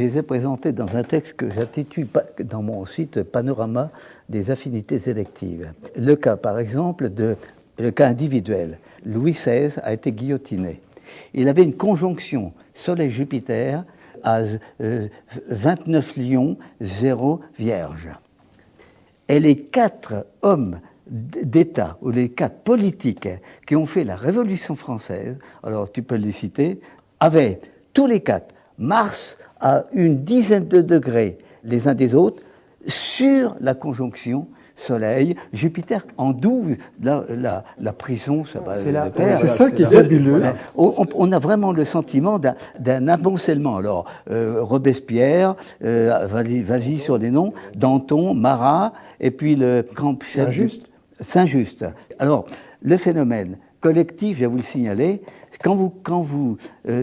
les ai présentés dans un texte que j'intitule dans mon site Panorama des affinités électives. Le cas, par exemple, le cas individuel. Louis XVI a été guillotiné. Il avait une conjonction Soleil-Jupiter à 29 lions, 0 vierge. Et les 4 hommes d'État, ou les 4 politiques qui ont fait la Révolution française, alors tu peux les citer, avaient tous les 4 Mars à une dizaine de degrés les uns des autres sur la conjonction Soleil, Jupiter en 12, la prison, ça va de pair. C'est ça qui est fabuleux. On a vraiment le sentiment d'un amoncellement. Alors, Robespierre, vas-y sur les noms, Danton, Marat, et puis le grand... Saint-Just. Alors, le phénomène collectif, je vais vous le signaler, quand vous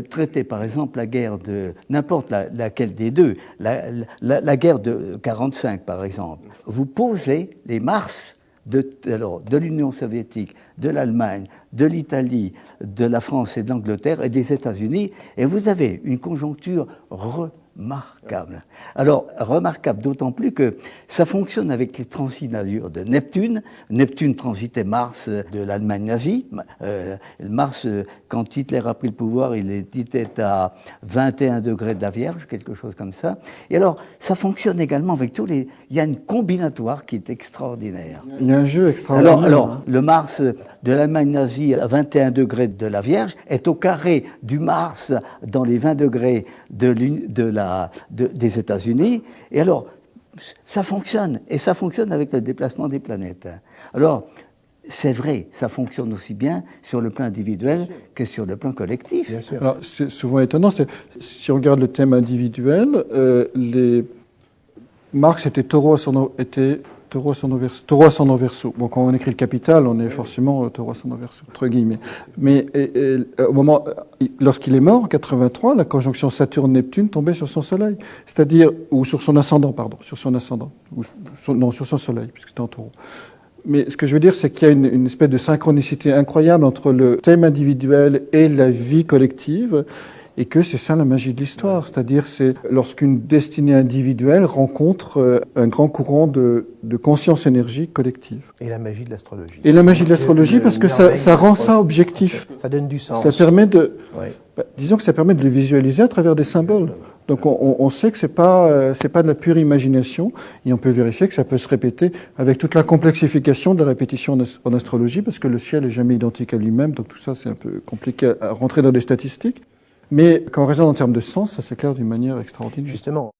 traitez par exemple la guerre de n'importe laquelle des deux, la guerre de 45 par exemple, vous posez les Mars de l'Union soviétique, de l'Allemagne, de l'Italie, de la France et de l'Angleterre et des États-Unis, et vous avez une conjoncture remarquable. Alors, remarquable d'autant plus que ça fonctionne avec les transits d'allure de Neptune. Neptune transitait Mars de l'Allemagne nazie. Mars, quand Hitler a pris le pouvoir, il était à 21 degrés de la Vierge, quelque chose comme ça. Et alors, ça fonctionne également avec tous les... Il y a une combinatoire qui est extraordinaire. Il y a un jeu extraordinaire. Alors le Mars de l'Allemagne nazie à 21 degrés de la Vierge est au carré du Mars dans les 20 degrés des États-Unis. Et alors, ça fonctionne. Et ça fonctionne avec le déplacement des planètes. Alors, c'est vrai, ça fonctionne aussi bien sur le plan individuel que sur le plan collectif. Bien sûr. Alors, c'est souvent étonnant. Si on regarde le thème individuel, Marx était taureau à son verso. Bon, quand on écrit le Capital, on est forcément taureau à son verso, entre guillemets. Mais au moment, lorsqu'il est mort, en 83, la conjonction Saturne-Neptune tombait sur son soleil. C'est-à-dire, ou sur son ascendant, sur son soleil, puisque c'était en taureau. Mais ce que je veux dire, c'est qu'il y a une espèce de synchronicité incroyable entre le thème individuel et la vie collective. Et que c'est ça la magie de l'histoire, c'est-à-dire c'est lorsqu'une destinée individuelle rencontre un grand courant de conscience-énergie collective. Et la magie de l'astrologie. Et la magie de l'astrologie parce que ça rend ça objectif. Ça donne du sens. Ça permet disons que ça permet de le visualiser à travers des symboles. Donc on sait que c'est pas de la pure imagination et on peut vérifier que ça peut se répéter avec toute la complexification de la répétition en astrologie parce que le ciel est jamais identique à lui-même, donc tout ça c'est un peu compliqué à rentrer dans des statistiques. Mais quand on raisonne en termes de sens, ça s'éclaire d'une manière extraordinaire. Justement.